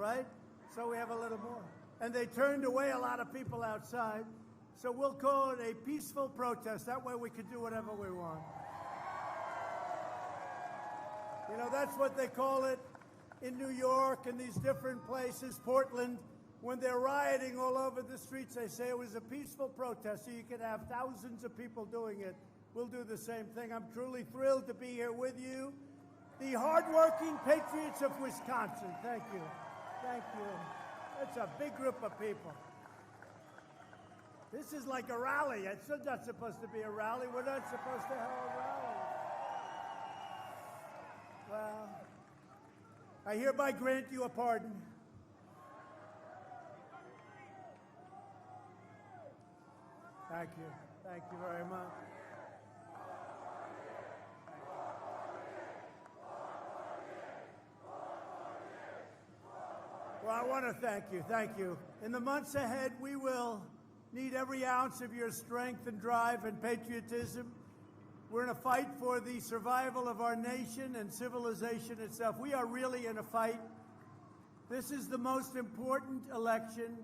right? So we have a little more. And they turned away a lot of people outside. So we'll call it a peaceful protest. That way we can do whatever we want. You know, that's what they call it in New York and these different places, Portland. When they're rioting all over the streets, they say it was a peaceful protest, so you could have thousands of people doing it. We'll do the same thing. I'm truly thrilled to be here with you. The hardworking patriots of Wisconsin. Thank you. Thank you. It's a big group of people. This is like a rally. It's not supposed to be a rally. We're not supposed to have a rally. Well, I hereby grant you a pardon. Thank you. Thank you very much. Well, I want to thank you. Thank you. In the months ahead, we will need every ounce of your strength and drive and patriotism. We're in a fight for the survival of our nation and civilization itself. We are really in a fight. This is the most important election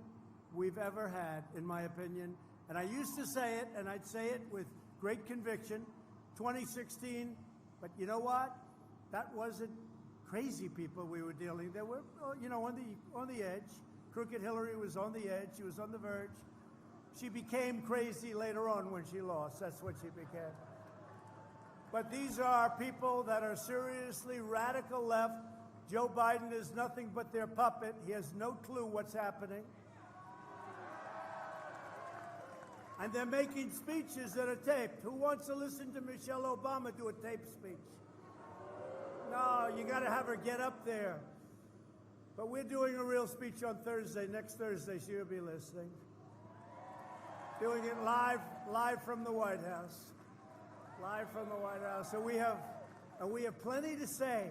we've ever had, in my opinion. And I used to say it, and I'd say it with great conviction, 2016. But you know what? That wasn't crazy people we were dealing. They were, you know, on the edge. Crooked Hillary was on the edge. She was on the verge. She became crazy later on when she lost. That's what she became. But these are people that are seriously radical left. Joe Biden is nothing but their puppet. He has no clue what's happening. And they're making speeches that are taped. Who wants to listen to Michelle Obama do a taped speech? No, you got to have her get up there. But we're doing a real speech on Thursday, next Thursday, so you'll be listening. Doing it live from the White House. Live from the White House. So we have plenty to say.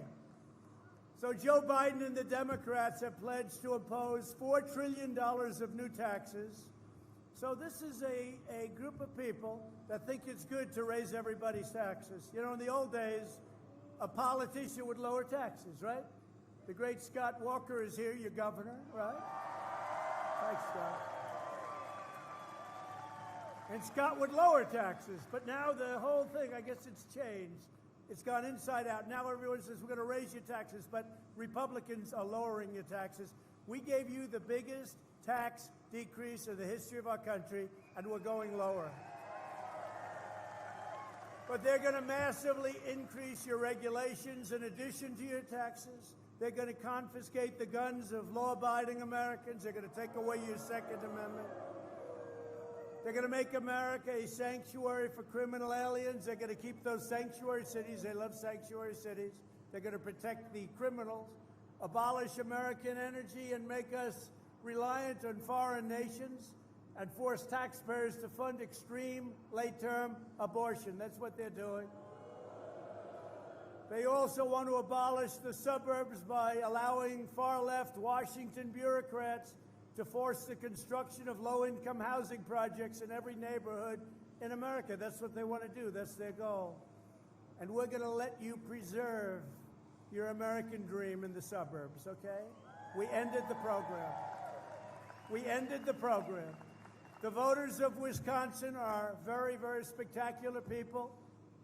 So Joe Biden and the Democrats have pledged to impose $4 trillion of new taxes. So this is a group of people that think it's good to raise everybody's taxes. You know, in the old days, a politician would lower taxes, right? The great Scott Walker is here, your governor, right? Thanks, Scott. And Scott would lower taxes, but now the whole thing, I guess it's changed. It's gone inside out. Now everyone says, we're going to raise your taxes, but Republicans are lowering your taxes. We gave you the biggest tax decrease in the history of our country, and we're going lower. But they're going to massively increase your regulations in addition to your taxes. They're going to confiscate the guns of law-abiding Americans. They're going to take away your Second Amendment. They're going to make America a sanctuary for criminal aliens. They're going to keep those sanctuary cities. They love sanctuary cities. They're going to protect the criminals, abolish American energy, and make us reliant on foreign nations, and force taxpayers to fund extreme late-term abortion. That's what they're doing. They also want to abolish the suburbs by allowing far-left Washington bureaucrats to force the construction of low-income housing projects in every neighborhood in America. That's what they want to do. That's their goal. And we're going to let you preserve your American dream in the suburbs, okay? We ended the program. We ended the program. The voters of Wisconsin are very, very spectacular people.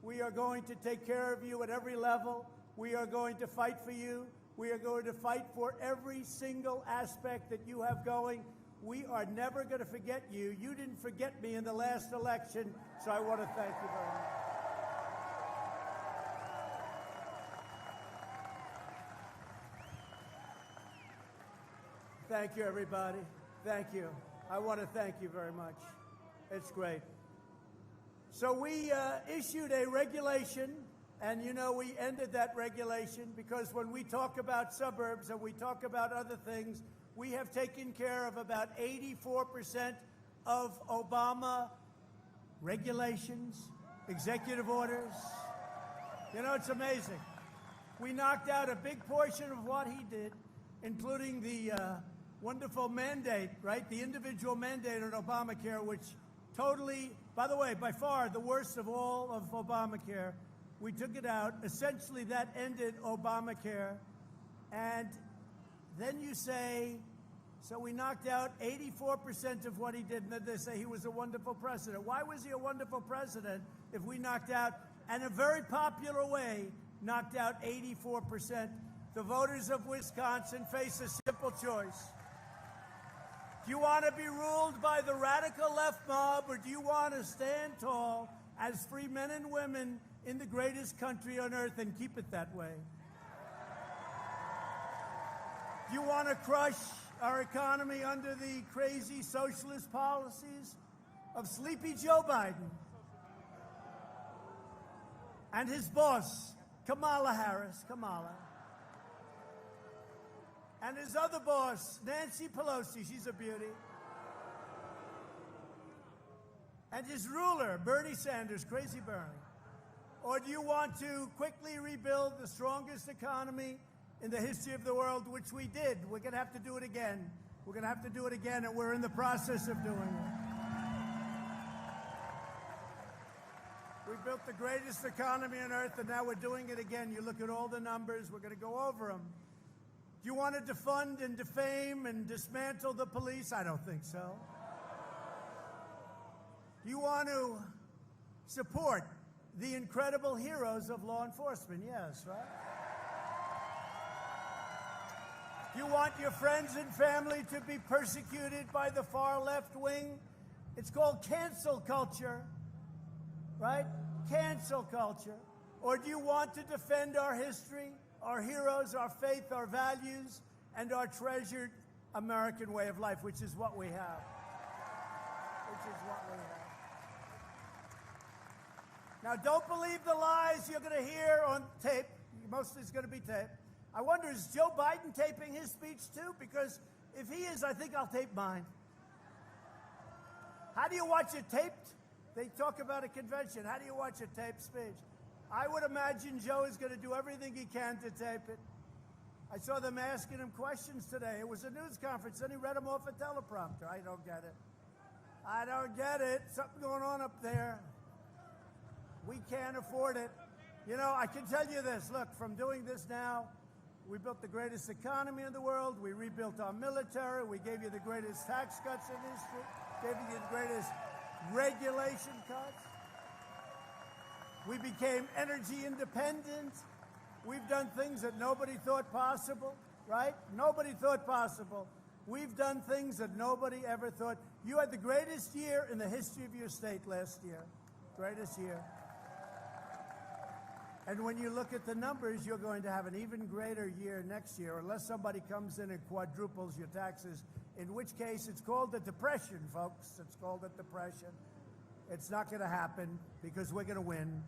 We are going to take care of you at every level. We are going to fight for you. We are going to fight for every single aspect that you have going. We are never going to forget you. You didn't forget me in the last election, so I want to thank you very much. Thank you, everybody. Thank you. I want to thank you very much. It's great. So we issued a regulation, and you know we ended that regulation because when we talk about suburbs and we talk about other things, we have taken care of about 84% of Obama regulations, executive orders. You know, it's amazing. We knocked out a big portion of what he did, including the wonderful mandate, right? The individual mandate on Obamacare, which totally, by the way, by far the worst of all of Obamacare. We took it out. Essentially, that ended Obamacare. And then you say, so we knocked out 84% of what he did, and then they say he was a wonderful president. Why was he a wonderful president if we knocked out, and in a very popular way, knocked out 84%? The voters of Wisconsin face a simple choice. Do you want to be ruled by the radical left mob, or do you want to stand tall as free men and women in the greatest country on earth and keep it that way? Do you want to crush our economy under the crazy socialist policies of sleepy Joe Biden and his boss, Kamala Harris, and his other boss, Nancy Pelosi, she's a beauty, and his ruler, Bernie Sanders, crazy Bernie? Or do you want to quickly rebuild the strongest economy in the history of the world, which we did? We're going to have to do it again. We're going to have to do it again, and we're in the process of doing it. We built the greatest economy on earth, and now we're doing it again. You look at all the numbers. We're going to go over them. Do you want to defund and defame and dismantle the police? I don't think so. Do you want to support the incredible heroes of law enforcement? Yes, right? Do you want your friends and family to be persecuted by the far left wing? It's called cancel culture, right? Cancel culture. Or do you want to defend our history, our heroes, our faith, our values, and our treasured American way of life, which is what we have? Now, don't believe the lies you're going to hear on tape. Mostly it's going to be taped. I wonder, is Joe Biden taping his speech too? Because if he is, I think I'll tape mine. How do you watch it taped? They talk about a convention. How do you watch a taped speech? I would imagine Joe is going to do everything he can to tape it. I saw them asking him questions today. It was a news conference, then he read them off a teleprompter. I don't get it. I don't get it. Something going on up there. We can't afford it. You know, I can tell you this. Look, from doing this now, we built the greatest economy in the world. We rebuilt our military. We gave you the greatest tax cuts in history. Gave you the greatest regulation cuts. We became energy independent. We've done things that nobody thought possible, right? Nobody thought possible. We've done things that nobody ever thought. You had the greatest year in the history of your state last year. Greatest year. And when you look at the numbers, you're going to have an even greater year next year, unless somebody comes in and quadruples your taxes, in which case it's called a depression, folks. It's called a depression. It's not going to happen because we're going to win.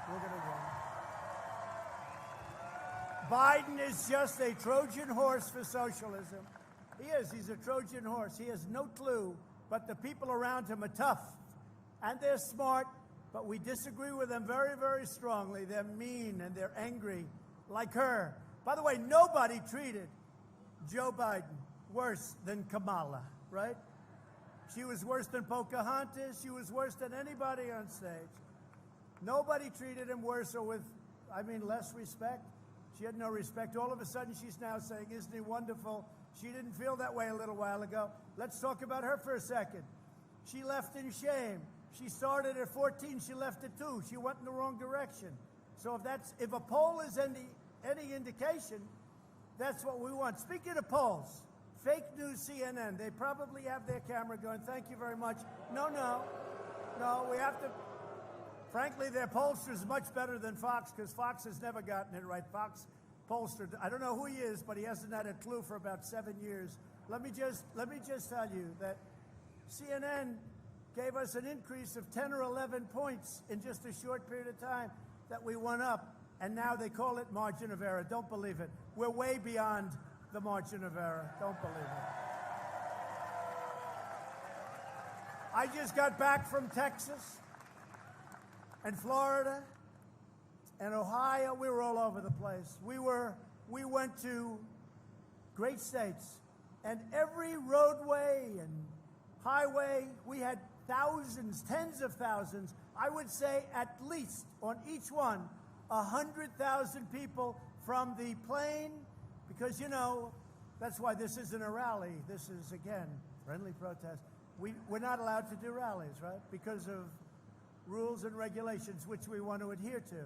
We're going to win. Biden is just a Trojan horse for socialism. He is. He's a Trojan horse. He has no clue, but the people around him are tough, and they're smart, but we disagree with them very, very strongly. They're mean, and they're angry, like her. By the way, nobody treated Joe Biden worse than Kamala, right? She was worse than Pocahontas. She was worse than anybody on stage. Nobody treated him worse or with, less respect. She had no respect. All of a sudden, she's now saying, isn't he wonderful? She didn't feel that way a little while ago. Let's talk about her for a second. She left in shame. She started at 14. She left at 2. She went in the wrong direction. So if a poll is any indication, that's what we want. Speaking of polls, fake news CNN, they probably have their camera going, thank you very much. No, we have to. Frankly, their pollster is much better than Fox, because Fox has never gotten it right. Fox pollster, I don't know who he is, but he hasn't had a clue for about 7 years. Let me just tell you that CNN gave us an increase of 10 or 11 points in just a short period of time that we went up, and now they call it margin of error. Don't believe it. We're way beyond the margin of error. Don't believe it. I just got back from Texas and Florida and Ohio. We were all over the place. We went to great states, and every roadway and highway, we had thousands, tens of thousands. I would say at least on each one, 100,000 people from the plain Because, you know, that's why this isn't a rally. This is, again, friendly protest. We're not allowed to do rallies, right? Because of rules and regulations which we want to adhere to.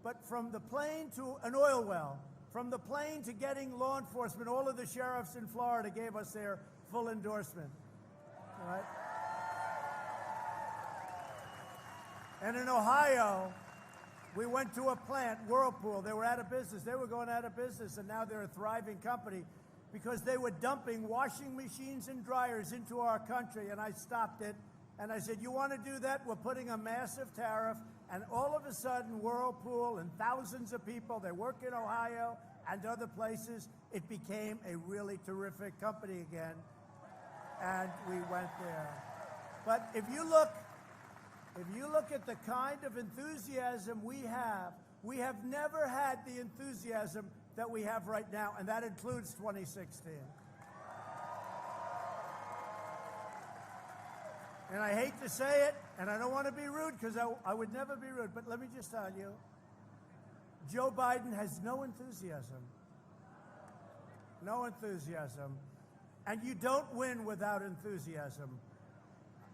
But from the plane to an oil well, from the plane to getting law enforcement, all of the sheriffs in Florida gave us their full endorsement. All right? And in Ohio, we went to a plant, Whirlpool. They were out of business. They were going out of business, and now they're a thriving company because they were dumping washing machines and dryers into our country, and I stopped it. And I said, you want to do that? We're putting a massive tariff. And all of a sudden, Whirlpool and thousands of people, they work in Ohio and other places, it became a really terrific company again. And we went there. But if you look at the kind of enthusiasm we have never had the enthusiasm that we have right now, and that includes 2016. And I hate to say it, and I don't want to be rude because I would never be rude, but let me just tell you, Joe Biden has no enthusiasm. No enthusiasm. And you don't win without enthusiasm.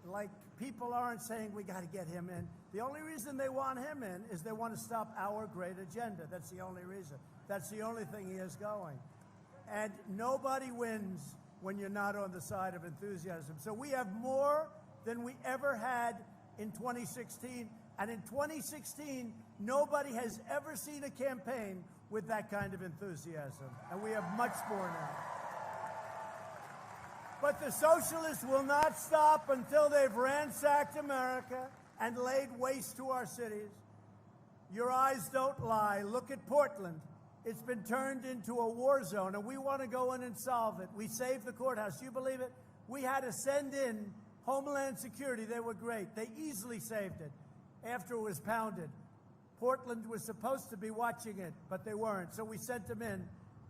Like, people aren't saying we got to get him in. The only reason they want him in is they want to stop our great agenda. That's the only reason. That's the only thing he has going. And nobody wins when you're not on the side of enthusiasm. So we have more than we ever had in 2016. And in 2016, nobody has ever seen a campaign with that kind of enthusiasm. And we have much more now. But the socialists will not stop until they've ransacked America and laid waste to our cities. Your eyes don't lie. Look at Portland. It's been turned into a war zone, and we want to go in and solve it. We saved the courthouse. You believe it? We had to send in Homeland Security. They were great. They easily saved it after it was pounded. Portland was supposed to be watching it, but they weren't. So we sent them in.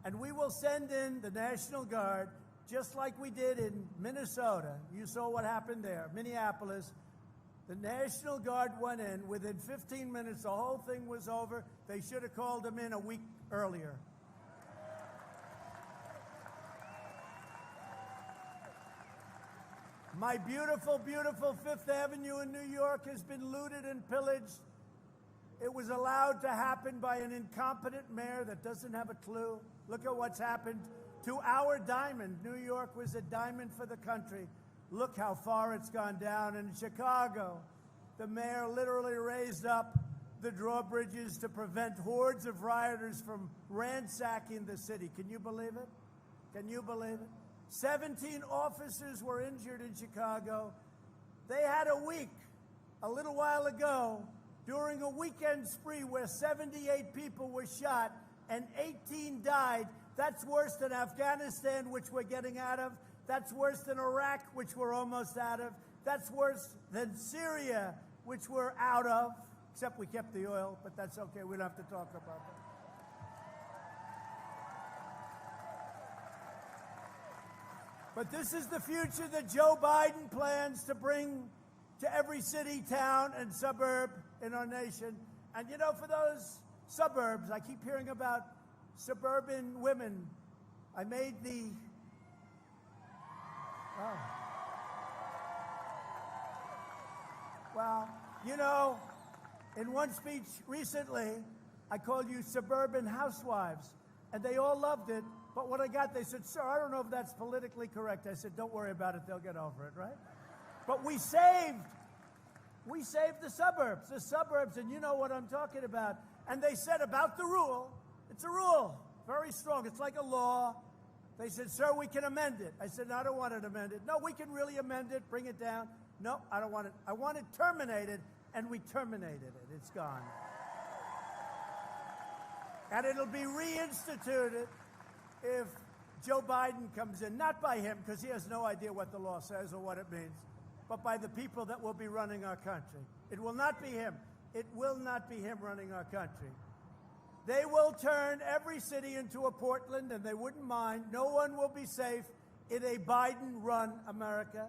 And we will send in the National Guard, just like we did in Minnesota. You saw what happened there. Minneapolis. The National Guard went in. Within 15 minutes, the whole thing was over. They should have called them in a week earlier. My beautiful, beautiful Fifth Avenue in New York has been looted and pillaged. It was allowed to happen by an incompetent mayor that doesn't have a clue. Look at what's happened to our diamond. New York was a diamond for the country. Look how far it's gone down. In Chicago, the mayor literally raised up the drawbridges to prevent hordes of rioters from ransacking the city. Can you believe it? Can you believe it? 17 officers were injured in Chicago. They had a week, a little while ago, during a weekend spree where 78 people were shot and 18 died. That's worse than Afghanistan, which we're getting out of. That's worse than Iraq, which we're almost out of. That's worse than Syria, which we're out of, except we kept the oil, but that's okay. We don't have to talk about that. But this is the future that Joe Biden plans to bring to every city, town, and suburb in our nation. And, you know, for those suburbs, I keep hearing about suburban women. I made the... Oh. Well, you know, in one speech recently, I called you suburban housewives, and they all loved it. But when I got, they said, sir, I don't know if that's politically correct. I said, don't worry about it. They'll get over it, right? But we saved the suburbs, and you know what I'm talking about. And they said about the rule, it's a rule, very strong. It's like a law. They said, sir, we can amend it. I said, no, I don't want it amended. No, we can really amend it, bring it down. No, I don't want it. I want it terminated, and we terminated it. It's gone. And it'll be reinstituted if Joe Biden comes in, not by him, because he has no idea what the law says or what it means, but by the people that will be running our country. It will not be him. It will not be him running our country. They will turn every city into a Portland, and they wouldn't mind. No one will be safe in a Biden-run America.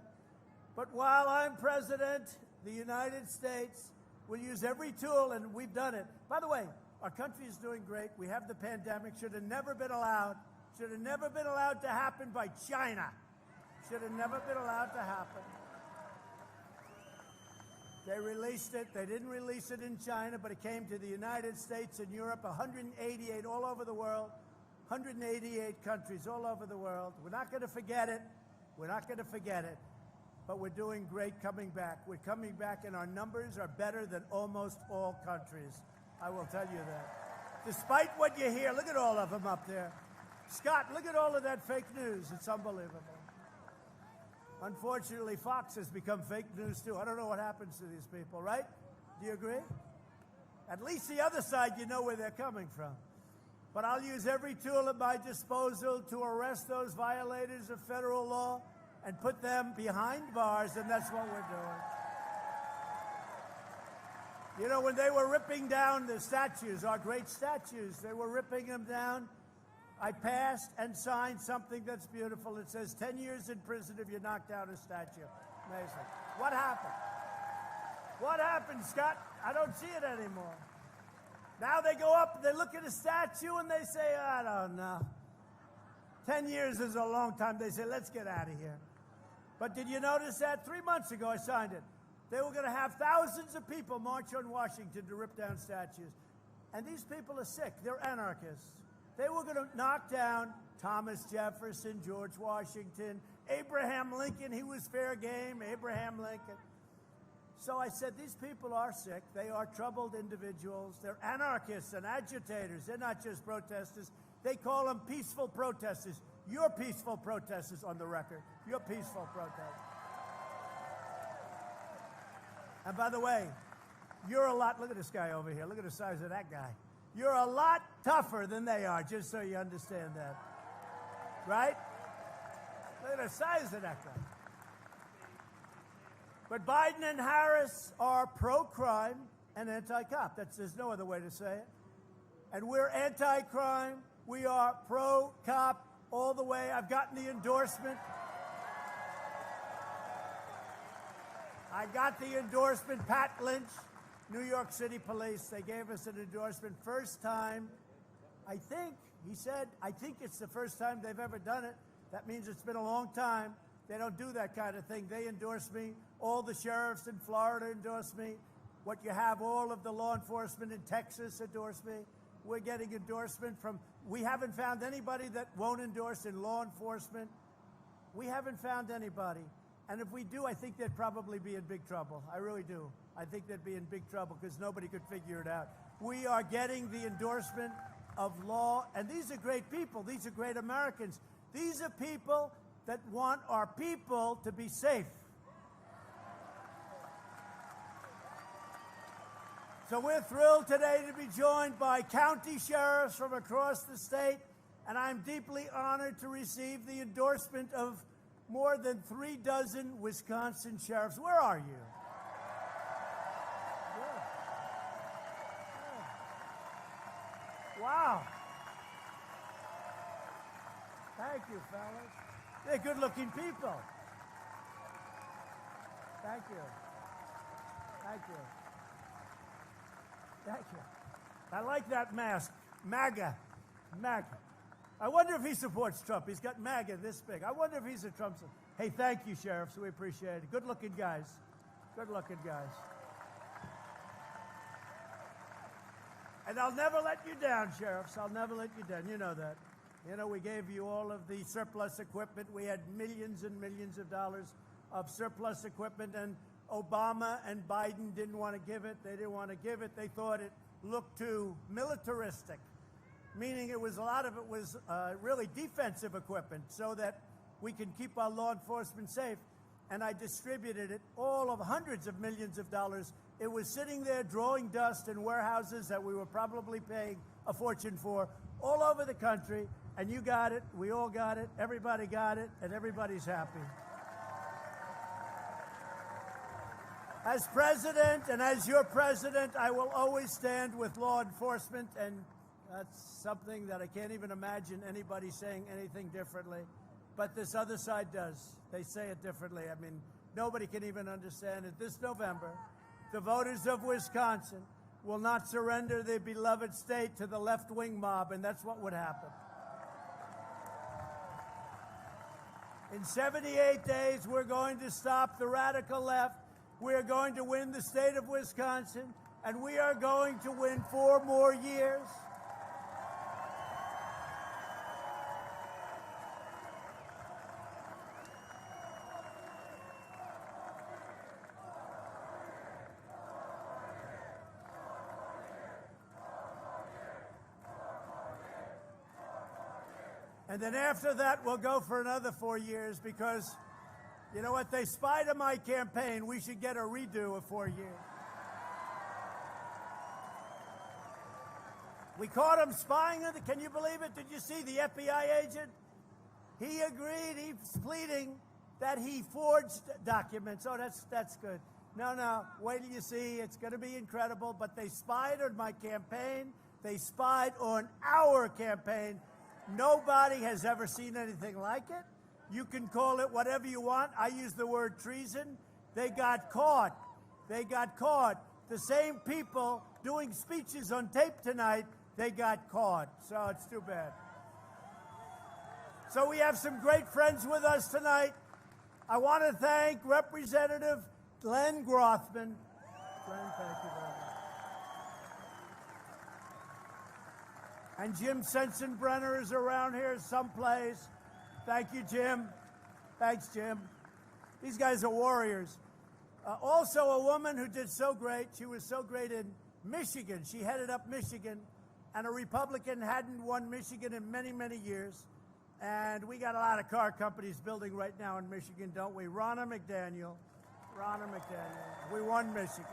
But while I'm president, the United States will use every tool, and we've done it. By the way, our country is doing great. We have the pandemic. Should have never been allowed. Should have never been allowed to happen by China. Should have never been allowed to happen. They released it. They didn't release it in China, but it came to the United States and Europe, 188 all over the world, 188 countries all over the world. We're not going to forget it. We're not going to forget it. But we're doing great coming back. We're coming back, and our numbers are better than almost all countries. I will tell you that. Despite what you hear, look at all of them up there. Scott, look at all of that fake news. It's unbelievable. Unfortunately, Fox has become fake news, too. I don't know what happens to these people, right? Do you agree? At least the other side, you know where they're coming from. But I'll use every tool at my disposal to arrest those violators of federal law and put them behind bars, and that's what we're doing. You know, when they were ripping down the statues, our great statues, they were ripping them down, I passed and signed something that's beautiful. It says 10 years in prison if you knock down a statue. Amazing. What happened? What happened, Scott? I don't see it anymore. Now they go up, they look at a statue, and they say, I don't know. 10 years is a long time. They say, let's get out of here. But did you notice that? 3 months ago, I signed it. They were going to have thousands of people march on Washington to rip down statues. And these people are sick. They're anarchists. They were going to knock down Thomas Jefferson, George Washington, Abraham Lincoln. He was fair game, Abraham Lincoln. So I said, these people are sick. They are troubled individuals. They're anarchists and agitators. They're not just protesters. They call them peaceful protesters. You're peaceful protesters on the record. You're peaceful protesters. And by the way, you're a lot, look at this guy over here. Look at the size of that guy. You're a lot tougher than they are, just so you understand that. Right? Look at the size of that guy. But Biden and Harris are pro-crime and anti-cop. There's no other way to say it. And we're anti-crime. We are pro-cop all the way. I've gotten the endorsement. I got the endorsement. Pat Lynch, New York City Police, they gave us an endorsement. First time, I think, he said, I think it's the first time they've ever done it. That means it's been a long time. They don't do that kind of thing. They endorse me. All the sheriffs in Florida endorse me. What you have, all of the law enforcement in Texas endorse me. We're getting endorsement from, we haven't found anybody that won't endorse in law enforcement. We haven't found anybody. And if we do, I think they'd probably be in big trouble. I really do. I think they'd be in big trouble because nobody could figure it out. We are getting the endorsement of law, and these are great people. These are great Americans. These are people that want our people to be safe. So we're thrilled today to be joined by county sheriffs from across the state, and I'm deeply honored to receive the endorsement of more than 36 Wisconsin sheriffs. Where are you? Good. Good. Wow. Thank you, fellas. They're good-looking people. Thank you. Thank you. Thank you. I like that mask. MAGA. MAGA. I wonder if he supports Trump. He's got MAGA this big. I wonder if he's a Trump supporter. Hey, thank you, sheriffs. We appreciate it. Good-looking guys. Good-looking guys. And I'll never let you down, sheriffs. I'll never let you down. You know that. You know, we gave you all of the surplus equipment. We had millions and millions of dollars of surplus equipment, and Obama and Biden didn't want to give it. They didn't want to give it. They thought it looked too militaristic, meaning a lot of it was really defensive equipment so that we can keep our law enforcement safe. And I distributed it, all of hundreds of millions of dollars. It was sitting there drawing dust in warehouses that we were probably paying a fortune for all over the country. And you got it, we all got it, everybody got it, and everybody's happy. As president and as your president, I will always stand with law enforcement, and that's something that I can't even imagine anybody saying anything differently. But this other side does. They say it differently. I mean, nobody can even understand it. This November, the voters of Wisconsin will not surrender their beloved state to the left-wing mob, and that's what would happen. In 78 days, we're going to stop the radical left. We're going to win the state of Wisconsin, and we are going to win 4 more years. And then after that, we'll go for another 4 years because, you know what, they spied on my campaign. We should get a redo of 4 years. We caught him spying on can you believe it? Did you see the FBI agent? He agreed, he's pleading that he forged documents. Oh, that's good. No, wait till you see. It's going to be incredible. But they spied on my campaign. They spied on our campaign. Nobody has ever seen anything like it. You can call it whatever you want. I use the word treason. They got caught. They got caught. The same people doing speeches on tape tonight, they got caught. So it's too bad. So we have some great friends with us tonight. I want to thank Representative Glenn Grothman. Glenn, thank you very much. And Jim Sensenbrenner is around here someplace. Thank you, Jim. Thanks, Jim. These guys are warriors. Also, a woman who did so great. She was so great in Michigan. She headed up Michigan, and a Republican hadn't won Michigan in many, many years. And we got a lot of car companies building right now in Michigan, don't we? Ronna McDaniel. We won Michigan.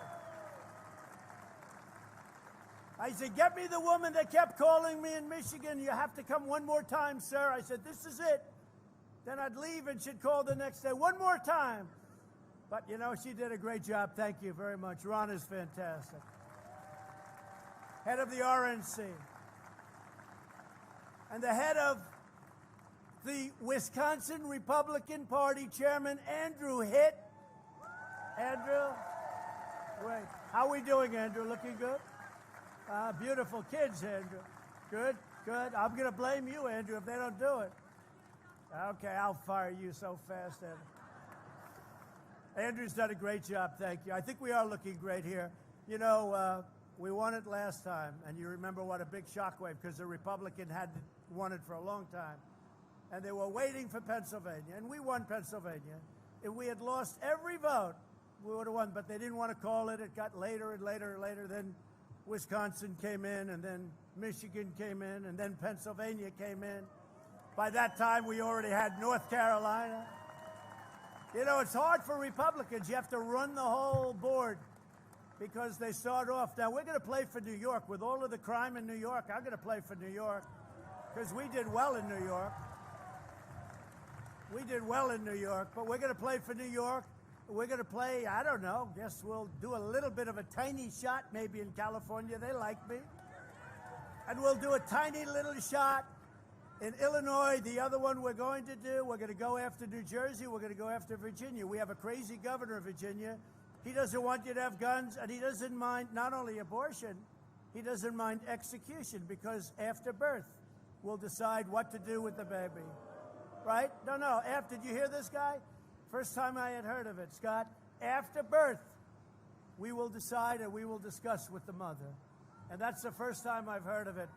I said, get me the woman that kept calling me in Michigan. You have to come one more time, sir. I said, this is it. Then I'd leave and she'd call the next day, one more time. But, you know, she did a great job. Thank you very much. Ron is fantastic. Head of the RNC. And the head of the Wisconsin Republican Party Chairman, Andrew Hitt. Andrew, great. How are we doing, Andrew? Looking good? Beautiful kids, Andrew. Good. I'm going to blame you, Andrew, if they don't do it. Okay, I'll fire you so fast, Andrew. Andrew's done a great job, thank you. I think we are looking great here. You know, we won it last time, and you remember what a big shockwave, because the Republican had won it for a long time. And they were waiting for Pennsylvania, and we won Pennsylvania. If we had lost every vote, we would have won, but they didn't want to call it. It got later and later and later. Then Wisconsin came in, and then Michigan came in, and then Pennsylvania came in. By that time, we already had North Carolina. You know, it's hard for Republicans. You have to run the whole board because they start off. Now, we're going to play for New York. With all of the crime in New York, I'm going to play for New York because we did well in New York. We did well in New York, but we're going to play for New York. We're going to play, I don't know, guess we'll do a little bit of a tiny shot maybe in California. They like me. And we'll do a tiny little shot in Illinois. The other one we're going to do, we're going to go after New Jersey. We're going to go after Virginia. We have a crazy governor of Virginia. He doesn't want you to have guns, and he doesn't mind not only abortion, he doesn't mind execution, because after birth, we'll decide what to do with the baby. Right? No. Did you hear this guy? First time I had heard of it, Scott. After birth, we will decide and we will discuss with the mother. And that's the first time I've heard of it.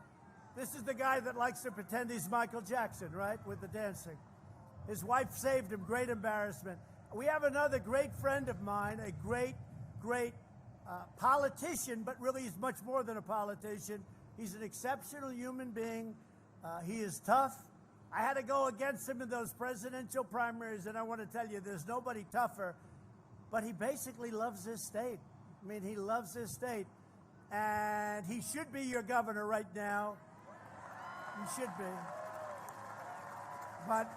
This is the guy that likes to pretend he's Michael Jackson, right, with the dancing. His wife saved him, great embarrassment. We have another great friend of mine, a great politician, but really he's much more than a politician. He's an exceptional human being. He is tough. I had to go against him in those presidential primaries, and I want to tell you, there's nobody tougher. But he basically loves this state. I mean, he loves this state. And he should be your governor right now. He should be. But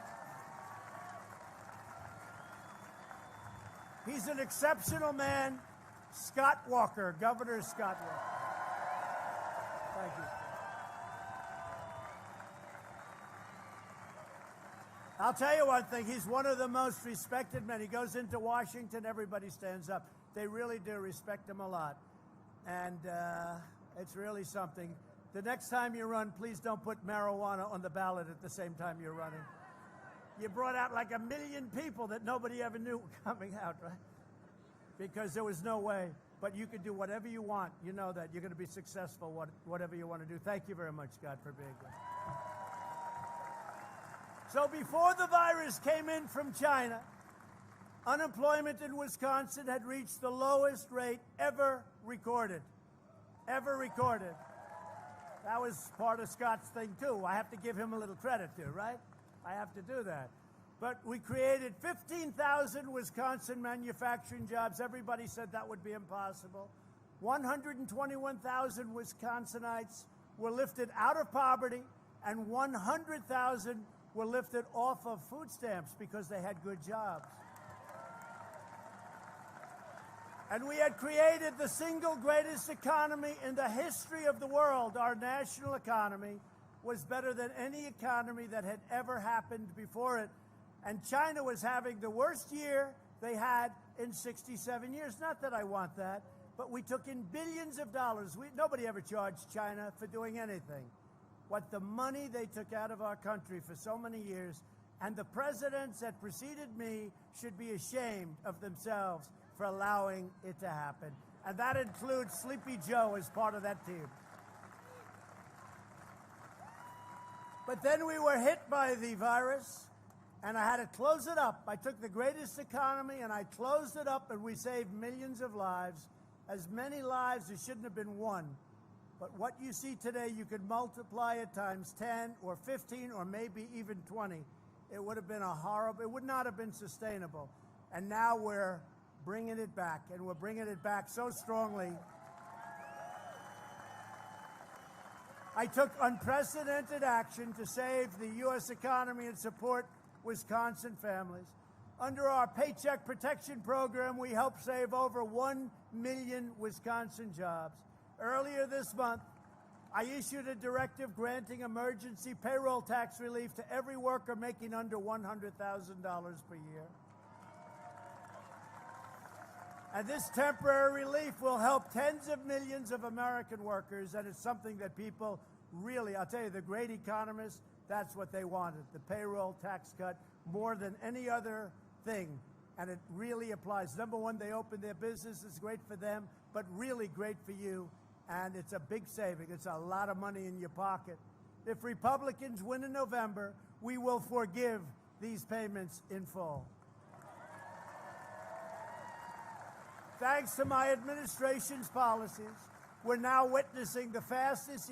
he's an exceptional man. Scott Walker, Governor Scott Walker. Thank you. I'll tell you one thing, he's one of the most respected men. He goes into Washington, everybody stands up. They really do respect him a lot. And it's really something. The next time you run, please don't put marijuana on the ballot at the same time you're running. You brought out like 1 million people that nobody ever knew were coming out, right? Because there was no way. But you can do whatever you want. You know that. You're going to be successful, whatever you want to do. Thank you very much, Scott, for being here. So before the virus came in from China, unemployment in Wisconsin had reached the lowest rate ever recorded. Ever recorded. That was part of Scott's thing, too. I have to give him a little credit, too, right? I have to do that. But we created 15,000 Wisconsin manufacturing jobs. Everybody said that would be impossible. 121,000 Wisconsinites were lifted out of poverty, and 100,000 were lifted off of food stamps because they had good jobs. And we had created the single greatest economy in the history of the world. Our national economy was better than any economy that had ever happened before it. And China was having the worst year they had in 67 years. Not that I want that, but we took in billions of dollars. Nobody ever charged China for doing anything. What the money they took out of our country for so many years, and the presidents that preceded me should be ashamed of themselves for allowing it to happen. And that includes Sleepy Joe as part of that team. But then we were hit by the virus, and I had to close it up. I took the greatest economy, and I closed it up, and we saved millions of lives, as many lives as shouldn't have been won. But what you see today, you could multiply it times 10 or 15 or maybe even 20. It would have been it would not have been sustainable. And now we're bringing it back, and we're bringing it back so strongly. I took unprecedented action to save the U.S. economy and support Wisconsin families. Under our Paycheck Protection Program, we helped save over 1 million Wisconsin jobs. Earlier this month, I issued a directive granting emergency payroll tax relief to every worker making under $100,000 per year. And this temporary relief will help tens of millions of American workers, and it's something that people really, I'll tell you, the great economists, that's what they wanted, the payroll tax cut, more than any other thing. And it really applies. Number one, they open their business. It's great for them, but really great for you. And it's a big saving. It's a lot of money in your pocket. If Republicans win in November, we will forgive these payments in full. Thanks to my administration's policies, we're now witnessing the fastest,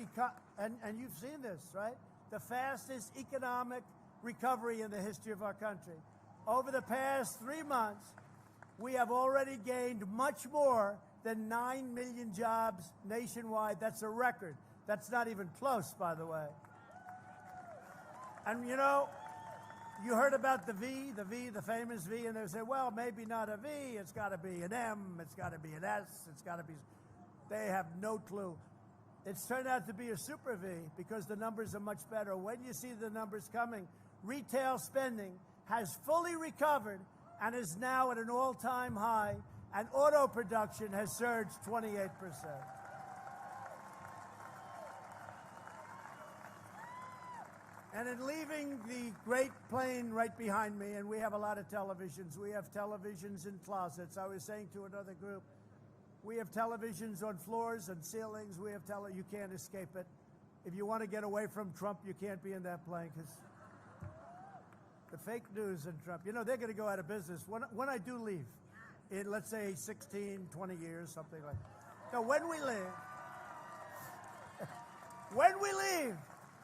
and you've seen this, right? The fastest economic recovery in the history of our country. Over the past 3 months, we have already gained much more than 9 million jobs nationwide. That's a record. That's not even close, by the way. And you know, you heard about the famous V, and they say, well, maybe not a V, it's got to be an M, it's got to be an S, it's got to be... They have no clue. It's turned out to be a super V because the numbers are much better. When you see the numbers coming, retail spending has fully recovered and is now at an all-time high, and auto production has surged 28%. And in leaving the great plane right behind me, and we have a lot of televisions. We have televisions in closets. I was saying to another group, we have televisions on floors and ceilings. We have you can't escape it. If you want to get away from Trump, you can't be in that plane because the fake news and Trump, you know, they're going to go out of business. When I do leave, in let's say 16, 20 years, something like that. So when we leave,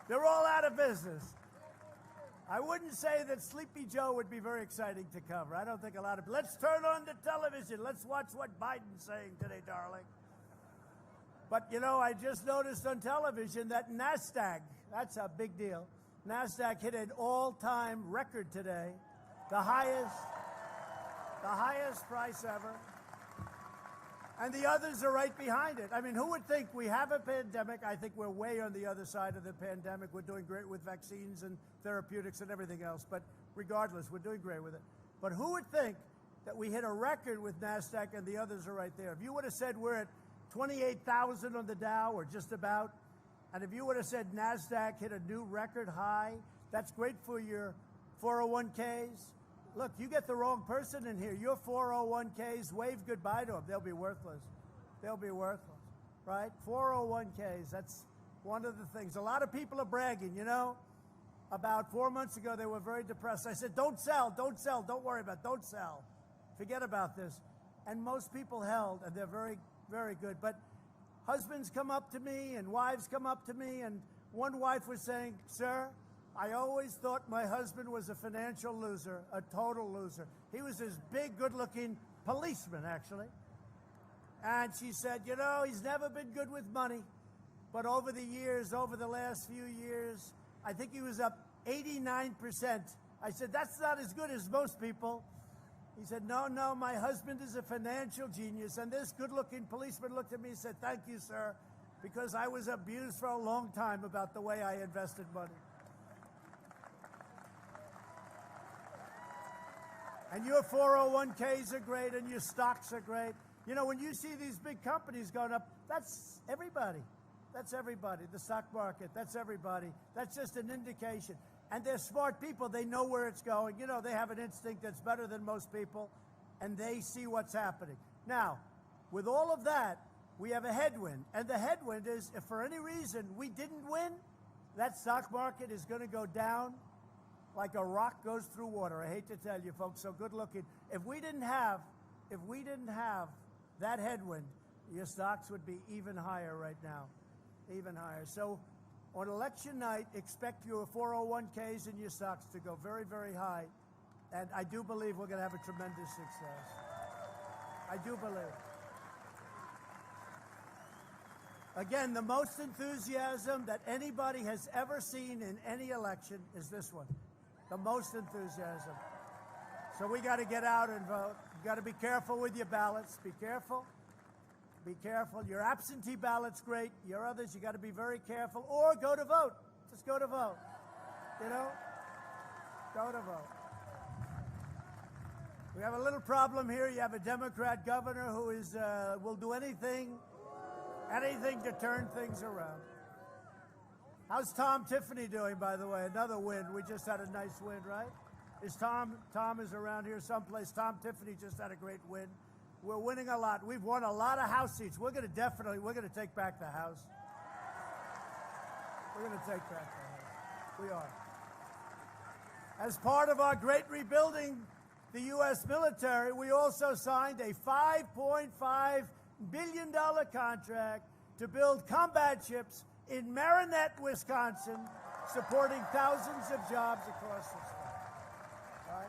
they're all out of business. I wouldn't say that Sleepy Joe would be very exciting to cover. I don't think a lot of... Let's turn on the television. Let's watch what Biden's saying today, darling. But, you know, I just noticed on television that NASDAQ, that's a big deal. NASDAQ hit an all-time record today, the highest price ever. And the others are right behind it. I mean, who would think we have a pandemic? I think we're way on the other side of the pandemic. We're doing great with vaccines and therapeutics and everything else. But regardless, we're doing great with it. But who would think that we hit a record with NASDAQ and the others are right there? If you would have said we're at 28,000 on the Dow or just about, and if you would have said NASDAQ hit a new record high, that's great for your 401ks. Look, you get the wrong person in here. Your 401ks, wave goodbye to them. They'll be worthless. They'll be worthless, right? 401ks, that's one of the things. A lot of people are bragging, you know. About 4 months ago, they were very depressed. I said, don't sell, don't sell, don't worry about it, don't sell. Forget about this. And most people held, and they're very, very good. But husbands come up to me and wives come up to me, and one wife was saying, sir, I always thought my husband was a financial loser, a total loser. He was this big, good-looking policeman, actually. And she said, you know, he's never been good with money. But over the years, over the last few years, I think he was up 89%. I said, that's not as good as most people. He said, no, my husband is a financial genius. And this good-looking policeman looked at me and said, thank you, sir, because I was abused for a long time about the way I invested money. And your 401ks are great, and your stocks are great. You know, when you see these big companies going up, that's everybody. That's everybody. The stock market, that's everybody. That's just an indication. And they're smart people. They know where it's going. You know, they have an instinct that's better than most people, and they see what's happening. Now, with all of that, we have a headwind. And the headwind is, if for any reason we didn't win, that stock market is going to go down like a rock goes through water. I hate to tell you, folks, so good looking. If we didn't have that headwind, your stocks would be even higher right now. Even higher. So on election night, expect your 401ks and your stocks to go very, very high. And I do believe we're going to have a tremendous success. I do believe. Again, the most enthusiasm that anybody has ever seen in any election is this one. The most enthusiasm. So we got to get out and vote. You got to be careful with your ballots. Be careful. Be careful. Your absentee ballot's great. Your others, you got to be very careful. Or go to vote. Just go to vote. You know? Go to vote. We have a little problem here. You have a Democrat governor who is will do anything to turn things around. How's Tom Tiffany doing, by the way? Another win. We just had a nice win, right? Is Tom is around here someplace. Tom Tiffany just had a great win. We're winning a lot. We've won a lot of House seats. We're going to take back the House. We're going to take back the House. We are. As part of our great rebuilding the U.S. military, we also signed a $5.5 billion contract to build combat ships in Marinette, Wisconsin, supporting thousands of jobs across the state. Right?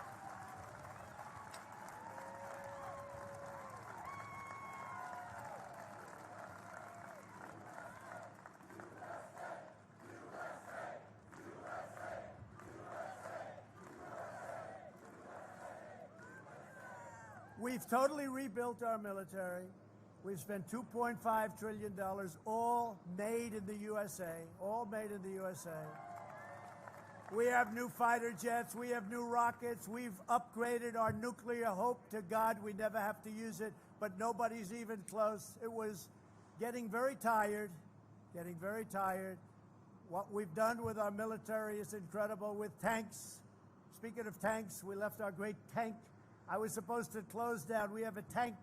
We've totally rebuilt our military. We've spent $2.5 trillion, all made in the USA, all made in the USA. We have new fighter jets. We have new rockets. We've upgraded our nuclear. Hope to God we never have to use it, but nobody's even close. It was getting very tired, What we've done with our military is incredible with tanks. Speaking of tanks, we left our great tank. I was supposed to close down. We have a tank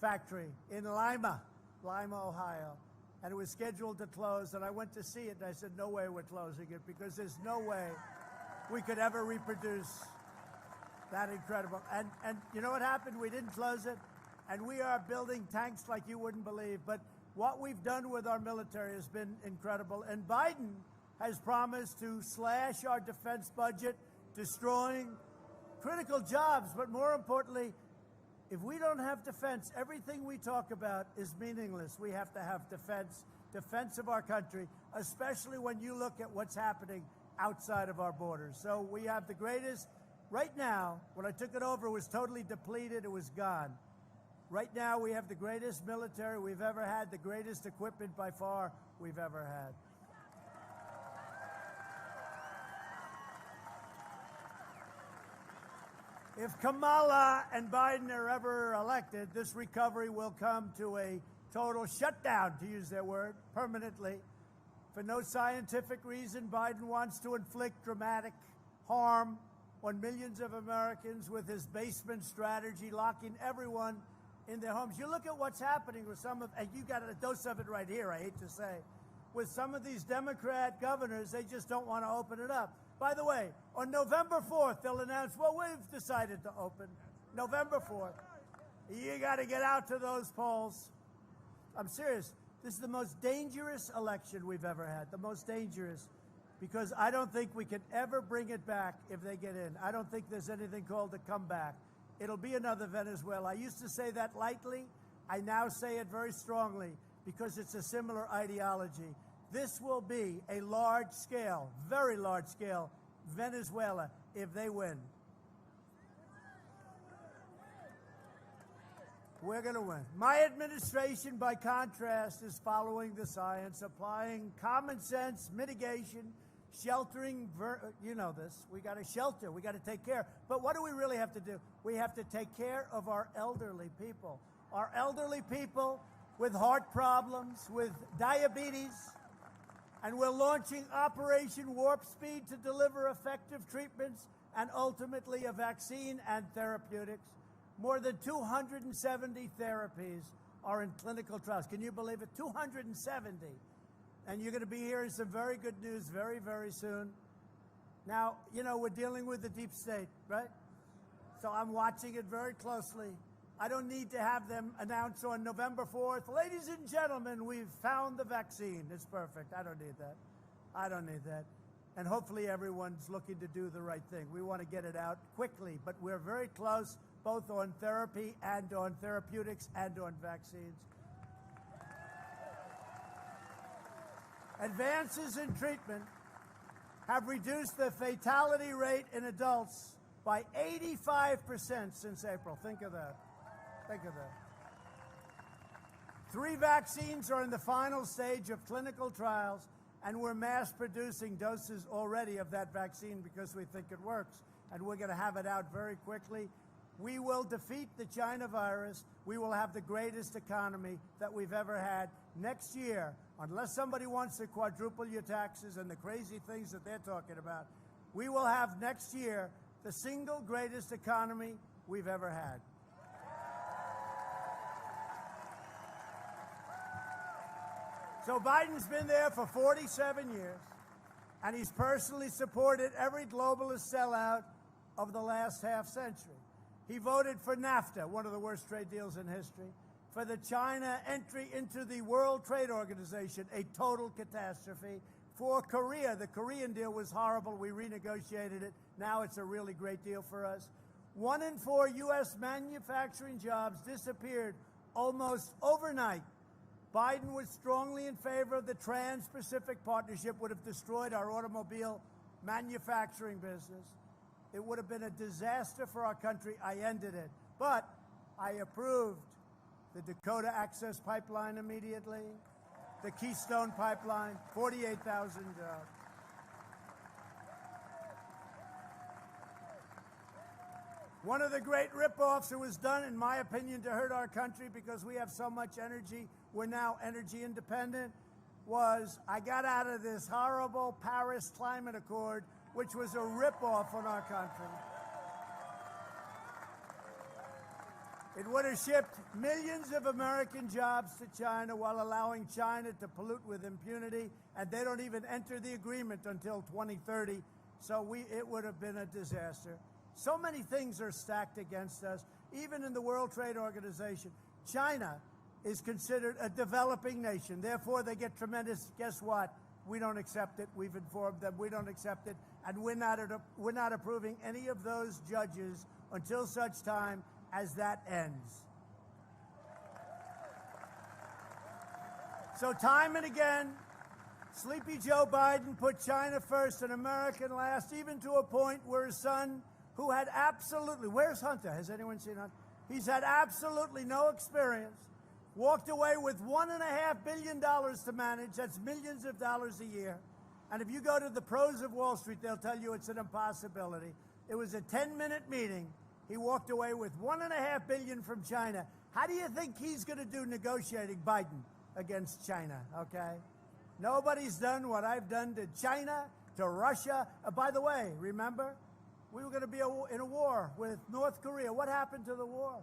factory in Lima, Ohio. And it was scheduled to close, and I went to see it, and I said, no way we're closing it, because there's no way we could ever reproduce that incredible. And you know what happened? We didn't close it, and we are building tanks like you wouldn't believe. But what we've done with our military has been incredible. And Biden has promised to slash our defense budget, destroying critical jobs. But more importantly, if we don't have defense, everything we talk about is meaningless. We have to have defense of our country, especially when you look at what's happening outside of our borders. So we have the greatest, right now, when I took it over, it was totally depleted, it was gone. Right now, we have the greatest military we've ever had, the greatest equipment by far we've ever had. If Kamala and Biden are ever elected, this recovery will come to a total shutdown, to use their word, permanently. For no scientific reason, Biden wants to inflict dramatic harm on millions of Americans with his basement strategy, locking everyone in their homes. You look at what's happening with some of, and you got a dose of it right here, I hate to say, with some of these Democrat governors, they just don't want to open it up. By the way, on November 4th, they'll announce, well, we've decided to open. November 4th. You got to get out to those polls. I'm serious. This is the most dangerous election we've ever had, the most dangerous, because I don't think we can ever bring it back if they get in. I don't think there's anything called a comeback. It'll be another Venezuela. I used to say that lightly. I now say it very strongly because it's a similar ideology. This will be a large-scale, very large-scale Venezuela if they win. We're going to win. My administration, by contrast, is following the science, applying common sense, mitigation, sheltering. You know this. We got to shelter. We got to take care. But what do we really have to do? We have to take care of our elderly people. Our elderly people with heart problems, with diabetes. And we're launching Operation Warp Speed to deliver effective treatments and ultimately a vaccine and therapeutics. More than 270 therapies are in clinical trials. Can you believe it? 270. And you're going to be hearing some very good news very, very soon. Now, you know, we're dealing with the deep state, right? So I'm watching it very closely. I don't need to have them announce on November 4th, ladies and gentlemen, we've found the vaccine. It's perfect. I don't need that. I don't need that. And hopefully everyone's looking to do the right thing. We want to get it out quickly, but we're very close, both on therapy and on therapeutics and on vaccines. Advances in treatment have reduced the fatality rate in adults by 85% since April. Think of that. Think of that. 3 vaccines are in the final stage of clinical trials, and we're mass producing doses already of that vaccine because we think it works. And we're going to have it out very quickly. We will defeat the China virus. We will have the greatest economy that we've ever had. Next year, unless somebody wants to quadruple your taxes and the crazy things that they're talking about, we will have next year the single greatest economy we've ever had. So Biden's been there for 47 years, and he's personally supported every globalist sellout of the last half century. He voted for NAFTA, one of the worst trade deals in history, for the China entry into the World Trade Organization, a total catastrophe, for Korea. The Korean deal was horrible. We renegotiated it. Now it's a really great deal for us. 1 in 4 U.S. manufacturing jobs disappeared almost overnight. Biden was strongly in favor of the Trans-Pacific Partnership, would have destroyed our automobile manufacturing business. It would have been a disaster for our country. I ended it. But I approved the Dakota Access Pipeline immediately, the Keystone Pipeline, 48,000 jobs. One of the great ripoffs that was done, in my opinion, to hurt our country because we have so much energy, we're now energy independent, was I got out of this horrible Paris Climate Accord, which was a ripoff on our country. It would have shipped millions of American jobs to China while allowing China to pollute with impunity, and they don't even enter the agreement until 2030, so it would have been a disaster. So many things are stacked against us, even in the World Trade Organization. China is considered a developing nation. Therefore, they get tremendous, guess what? We don't accept it. We've informed them we don't accept it. And we're not approving any of those judges until such time as that ends. So time and again, Sleepy Joe Biden put China first and America last, even to a point where his son, who had absolutely, where's Hunter? Has anyone seen Hunter? He's had absolutely no experience, walked away with $1.5 billion to manage. That's millions of dollars a year. And if you go to the pros of Wall Street, they'll tell you it's an impossibility. It was a 10-minute meeting. He walked away with $1.5 billion from China. How do you think he's going to do negotiating, Biden, against China, okay? Nobody's done what I've done to China, to Russia. By the way, remember, We were going to be in a war with North Korea. What happened to the war?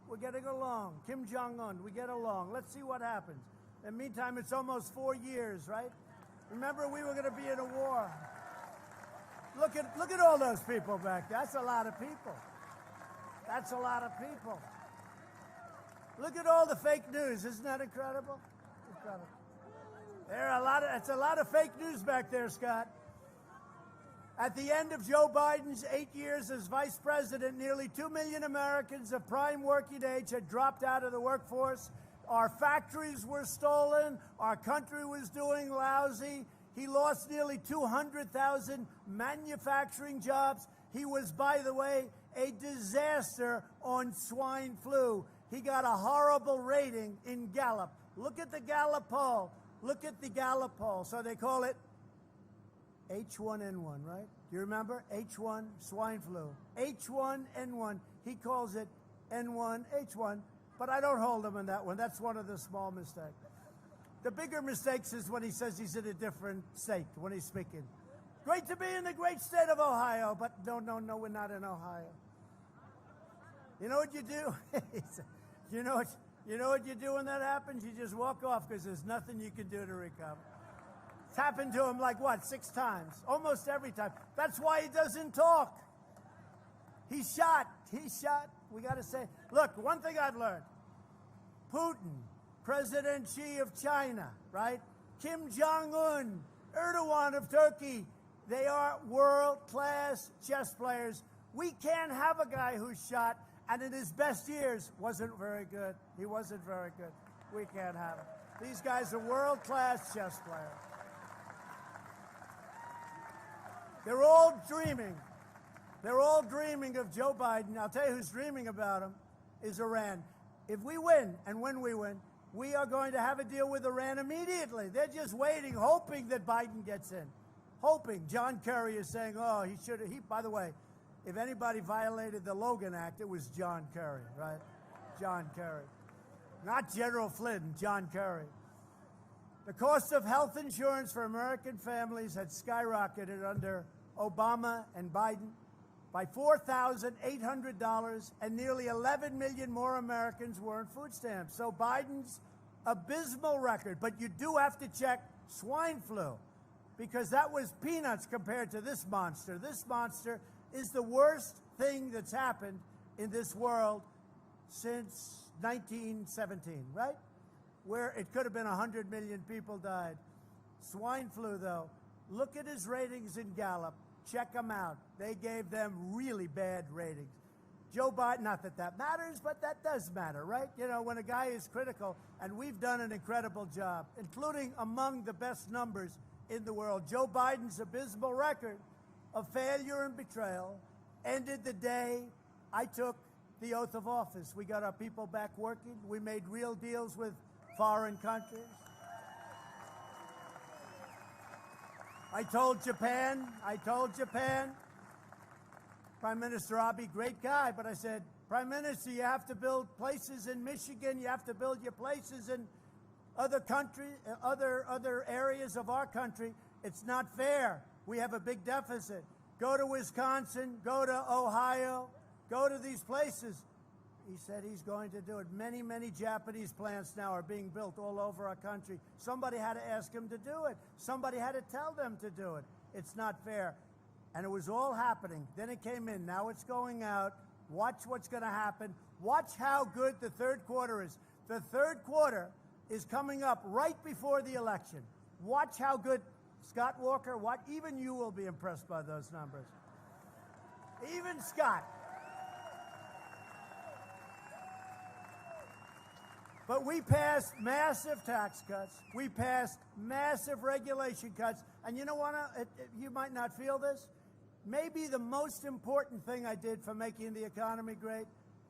We're getting along. Kim Jong-un, we get along. Let's see what happens. In the meantime, it's almost 4 years, right? Remember, we were going to be in a war. Look at all those people back there. That's a lot of people. That's a lot of people. Look at all the fake news. Isn't that incredible? Incredible. It's a lot of fake news back there, Scott. At the end of Joe Biden's 8 years as vice president, nearly 2 million Americans of prime working age had dropped out of the workforce. Our factories were stolen. Our country was doing lousy. He lost nearly 200,000 manufacturing jobs. He was, by the way, a disaster on swine flu. He got a horrible rating in Gallup. Look at the Gallup poll. Look at the Gallup poll. So they call it H1N1, right? Do you remember? H1, swine flu. H1N1. He calls it N1H1, but I don't hold him in that one. That's one of the small mistakes. The bigger mistakes is when he says he's in a different state when he's speaking. Great to be in the great state of Ohio, but no, we're not in Ohio. You know what you do? you know what you do when that happens? You just walk off because there's nothing you can do to recover. It's happened to him like, what, 6 times? Almost every time. That's why he doesn't talk. He's shot. We got to say, look, one thing I've learned. Putin, President Xi of China, right? Kim Jong-un, Erdogan of Turkey. They are world-class chess players. We can't have a guy who's shot and in his best years wasn't very good. He wasn't very good. We can't have it. These guys are world-class chess players. They're all dreaming. They're all dreaming of Joe Biden. I'll tell you who's dreaming about him is Iran. If we win, and when we win, we are going to have a deal with Iran immediately. They're just waiting, hoping that Biden gets in. Hoping. John Kerry is saying, oh, he should have. By the way, if anybody violated the Logan Act, it was John Kerry, right? John Kerry. Not General Flynn, John Kerry. The cost of health insurance for American families had skyrocketed under Obama and Biden by $4,800, and nearly 11 million more Americans were on food stamps. So Biden's abysmal record, but you do have to check swine flu, because that was peanuts compared to this monster. This monster is the worst thing that's happened in this world since 1917, right? Where it could have been 100 million people died. Swine flu, though, look at his ratings in Gallup. Check them out. They gave them really bad ratings. Joe Biden, not that that matters, but that does matter, right? You know, when a guy is critical, and we've done an incredible job, including among the best numbers in the world. Joe Biden's abysmal record of failure and betrayal ended the day I took the oath of office. We got our people back working. We made real deals with foreign countries. I told Japan, Prime Minister Abe, great guy, but I said, Prime Minister, you have to build places in Michigan, you have to build your places in other countries, other areas of our country. It's not fair. We have a big deficit. Go to Wisconsin, go to Ohio, go to these places. He said he's going to do it. Many, many Japanese plants now are being built all over our country. Somebody had to ask him to do it. Somebody had to tell them to do it. It's not fair. And it was all happening. Then it came in. Now it's going out. Watch what's going to happen. Watch how good the third quarter is. The third quarter is coming up right before the election. Watch how good, Scott Walker, even you will be impressed by those numbers. Even Scott. But we passed massive tax cuts. We passed massive regulation cuts. And you know what? You might not feel this. Maybe the most important thing I did for making the economy great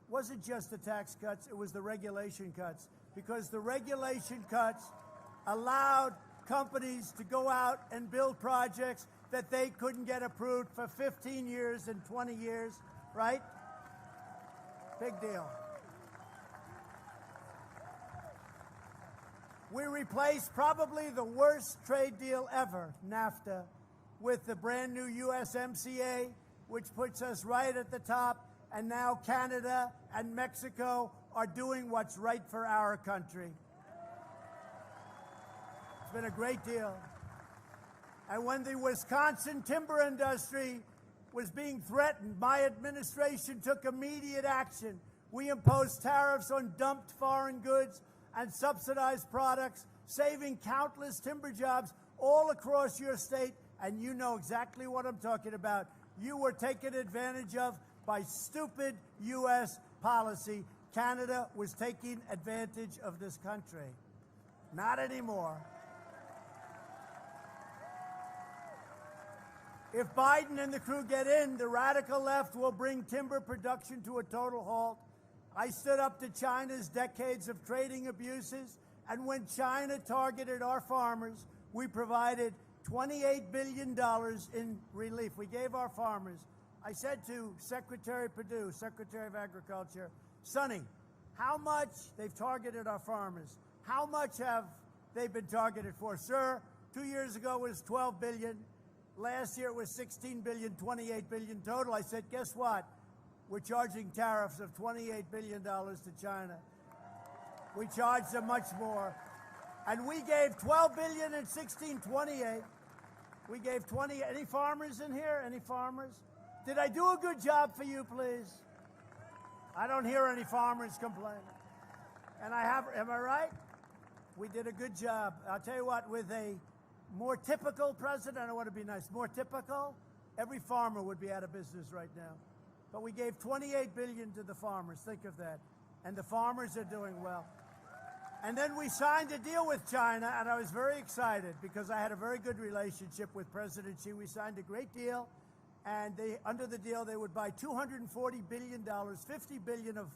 wasn't just the tax cuts. It was the regulation cuts. Because the regulation cuts allowed companies to go out and build projects that they couldn't get approved for 15 years and 20 years, right? Big deal. We replaced probably the worst trade deal ever, NAFTA, with the brand new USMCA. which puts us right at the top. And now Canada and Mexico are doing what's right for our country. It's been a great deal. And when the Wisconsin timber industry was being threatened, my administration took immediate action. We imposed tariffs on dumped foreign goods and subsidized products, saving countless timber jobs all across your state. And you know exactly what I'm talking about. You were taken advantage of by stupid U.S. policy. Canada was taking advantage of this country. Not anymore. If Biden and the crew get in, the radical left will bring timber production to a total halt. I stood up to China's decades of trading abuses, and when China targeted our farmers, we provided $28 billion in relief. We gave our farmers. I said to Secretary Perdue, Secretary of Agriculture, Sonny, how much they've targeted our farmers? How much have they been targeted for? Sir, 2 years ago it was $12 billion. Last year it was $16 billion, $28 billion total. I said, guess what? We're charging tariffs of $28 billion to China. We charged them much more. And we gave $12 billion and $16, $28. We gave 20. Any farmers in here? Any farmers? Did I do a good job for you, please? I don't hear any farmers complaining. And I have, am I right? We did a good job. I'll tell you what, with a more typical president, I want to be nice, more typical, every farmer would be out of business right now. But we gave $28 billion to the farmers. Think of that. And the farmers are doing well. And then we signed a deal with China, and I was very excited because I had a very good relationship with President Xi. We signed a great deal, and under the deal, they would buy $240 billion, $50 billion of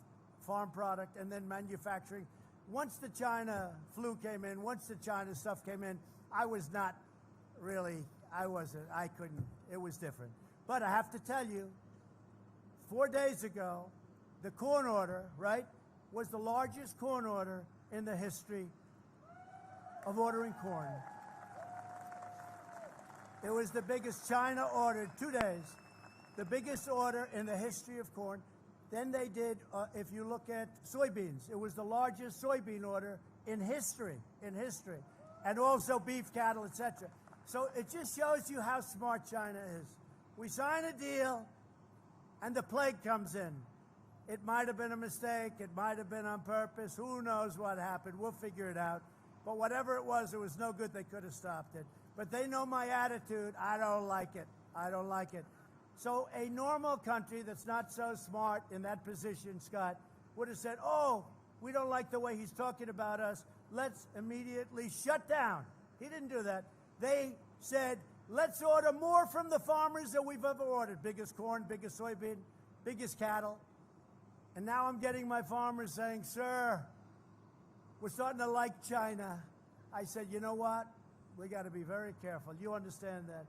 farm product, and then manufacturing. Once the China flu came in, once the China stuff came in, I was not really, I couldn't, it was different. But I have to tell you, 4 days ago, the corn order, right, was the largest corn order in the history of ordering corn. It was the biggest. China ordered 2 days, the biggest order in the history of corn. Then they did, if you look at soybeans, it was the largest soybean order in history, and also beef, cattle, etc. So it just shows you how smart China is. We sign a deal, and the plague comes in. It might have been a mistake. It might have been on purpose. Who knows what happened? We'll figure it out. But whatever it was no good. They could have stopped it. But they know my attitude. I don't like it. I don't like it. So a normal country that's not so smart in that position, Scott, would have said, oh, we don't like the way he's talking about us. Let's immediately shut down. He didn't do that. They said, let's order more from the farmers than we've ever ordered. Biggest corn, biggest soybean, biggest cattle. And now I'm getting my farmers saying, sir, we're starting to like China. I said, you know what? We got to be very careful. You understand that.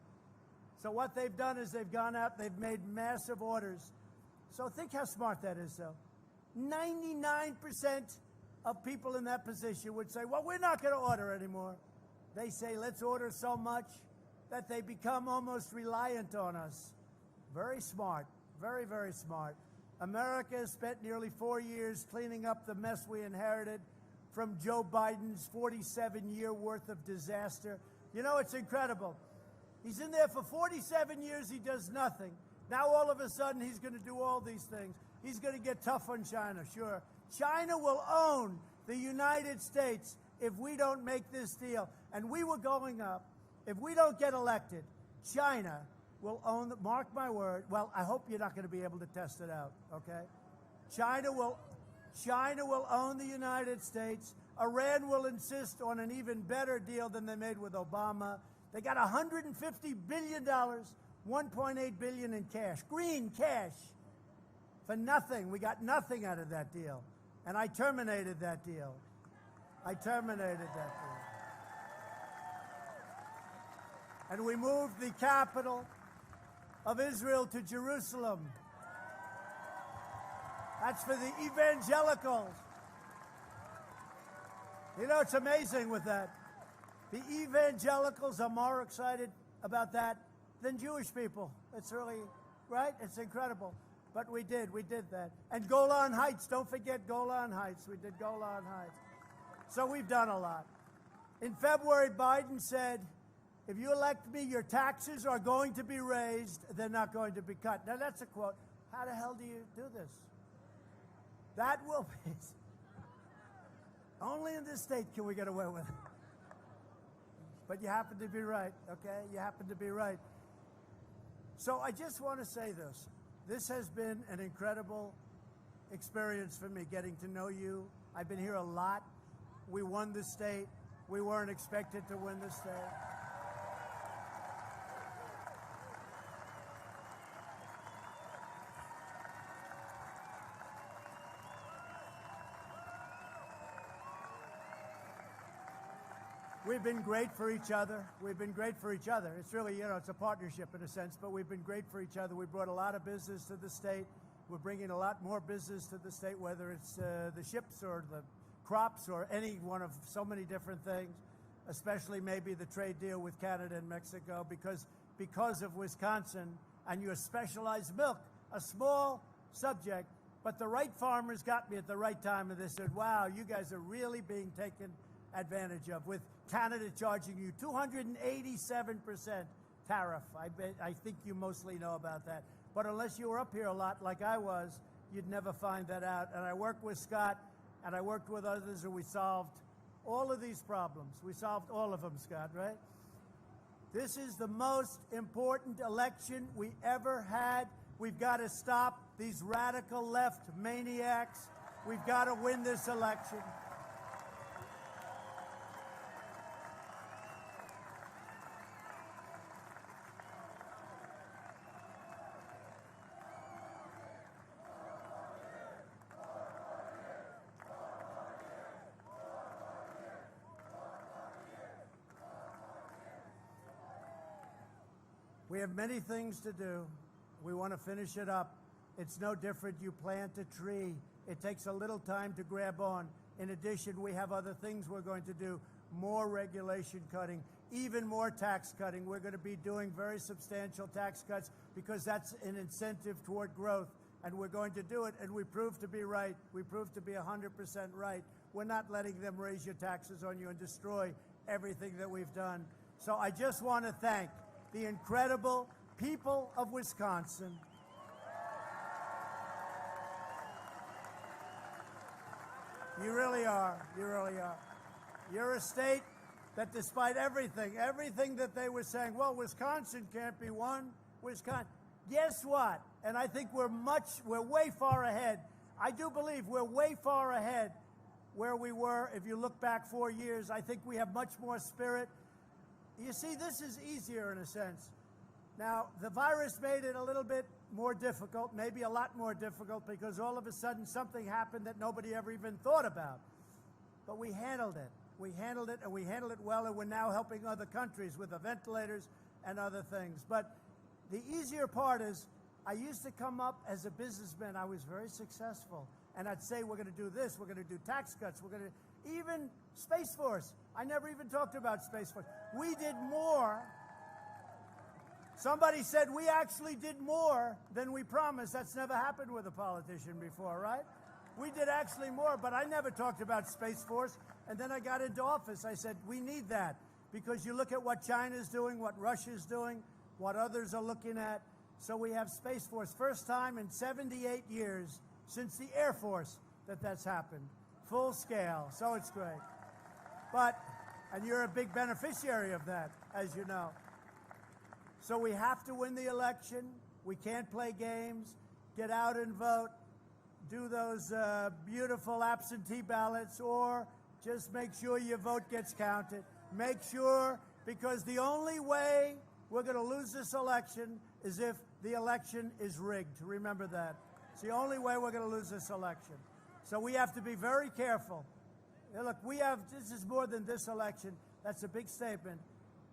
So what they've done is they've gone out, they've made massive orders. So think how smart that is, though. 99% of people in that position would say, well, we're not going to order anymore. They say, let's order so much that they become almost reliant on us. Very smart. Very, very smart. America has spent nearly 4 years cleaning up the mess we inherited from Joe Biden's 47-year worth of disaster. You know, it's incredible. He's in there for 47 years. He does nothing. Now, all of a sudden, he's going to do all these things. He's going to get tough on China, sure. China will own the United States if we don't make this deal. And we were going up. If we don't get elected, China will own, mark my word, well, I hope you're not going to be able to test it out, okay? China will own the United States. Iran will insist on an even better deal than they made with Obama. They got $150 billion, $1.8 billion in cash, green cash, for nothing. We got nothing out of that deal. And I terminated that deal. I terminated that deal. And we moved the capital of Israel to Jerusalem. That's for the evangelicals. You know, it's amazing with that. The evangelicals are more excited about that than Jewish people. It's really right? It's incredible. But we did that. And Golan Heights, don't forget Golan Heights. We did Golan Heights. So we've done a lot. In February, Biden said, if you elect me, your taxes are going to be raised. They're not going to be cut. Now, that's a quote. How the hell do you do this? That will be... Only in this state can we get away with it. But you happen to be right, okay? You happen to be right. So I just want to say this. This has been an incredible experience for me, getting to know you. I've been here a lot. We won the state. We weren't expected to win the state. We've been great for each other. We've been great for each other. It's really, it's a partnership in a sense, but we've been great for each other. We brought a lot of business to the state. We're bringing a lot more business to the state, whether it's the ships or the crops or any one of so many different things, especially maybe the trade deal with Canada and Mexico, because of Wisconsin and your specialized milk, a small subject, but the right farmers got me at the right time, and they said, wow, you guys are really being taken advantage of, with Canada charging you 287% tariff. I think you mostly know about that. But unless you were up here a lot like I was, you'd never find that out. And I worked with Scott, and I worked with others, and we solved all of these problems. We solved all of them, Scott, right? This is the most important election we ever had. We've got to stop these radical left maniacs. We've got to win this election. We have many things to do. We want to finish it up. It's no different. You plant a tree. It takes a little time to grab on. In addition, we have other things we're going to do. More regulation cutting, even more tax cutting. We're going to be doing very substantial tax cuts because that's an incentive toward growth. And we're going to do it, and we prove to be right. We prove to be 100% right. We're not letting them raise your taxes on you and destroy everything that we've done. So I just want to thank the incredible people of Wisconsin. You really are. You really are. You're a state that, despite everything that they were saying, well, Wisconsin can't be won. Wisconsin. Guess what? And I think we're way far ahead. I do believe we're way far ahead where we were. If you look back 4 years, I think we have much more spirit. You see, this is easier in a sense. Now, the virus made it a little bit more difficult, maybe a lot more difficult, because all of a sudden something happened that nobody ever even thought about. But we handled it. We handled it, and we handled it well, and we're now helping other countries with the ventilators and other things. But the easier part is, I used to come up as a businessman. I was very successful. And I'd say, we're going to do this, we're going to do tax cuts, we're going to even Space Force. I never even talked about Space Force. We did more. Somebody said we actually did more than we promised. That's never happened with a politician before, right? We did actually more, but I never talked about Space Force. And then I got into office. I said, we need that, because you look at what China's doing, what Russia's doing, what others are looking at. So we have Space Force. First time in 78 years since the Air Force that's happened. Full scale. So it's great. And you're a big beneficiary of that, as you know. So we have to win the election. We can't play games. Get out and vote. Do those beautiful absentee ballots, or just make sure your vote gets counted. Make sure, because the only way we're going to lose this election is if the election is rigged. Remember that. It's the only way we're going to lose this election. So we have to be very careful. Now look, this is more than this election. That's a big statement.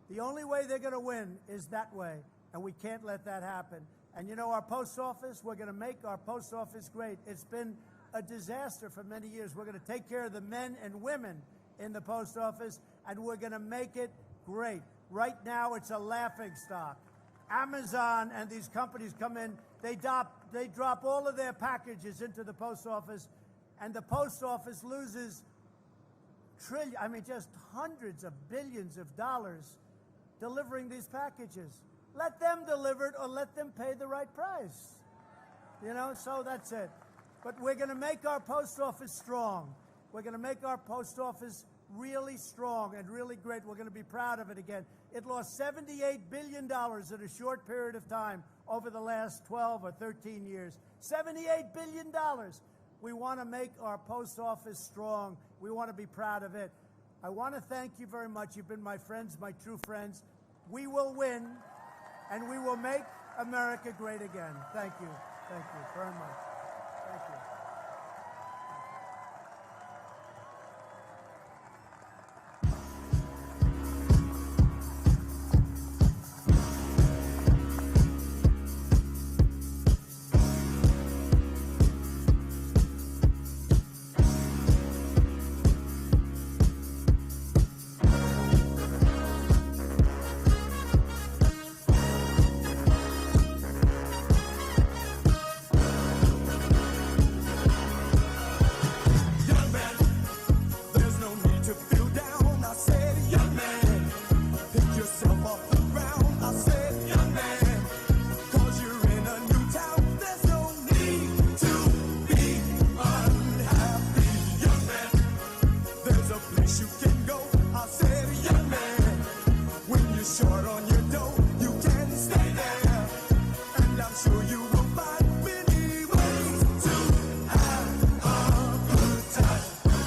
The only way they're going to win is that way, and we can't let that happen. And you know, our post office, we're going to make our post office great. It's been a disaster for many years. We're going to take care of the men and women in the post office, and we're going to make it great. Right now, it's a laughing stock. Amazon and these companies come in They drop all of their packages into the post office, and the post office loses just hundreds of billions of dollars delivering these packages. Let them deliver it, or let them pay the right price. So that's it. But we're going to make our post office strong. We're going to make our post office really strong and really great. We're going to be proud of it again. It lost $78 billion in a short period of time over the last 12 or 13 years. $78 billion. We want to make our post office strong. We want to be proud of it. I want to thank you very much. You've been my friends, my true friends. We will win, and we will make America great again. Thank you. Thank you very much.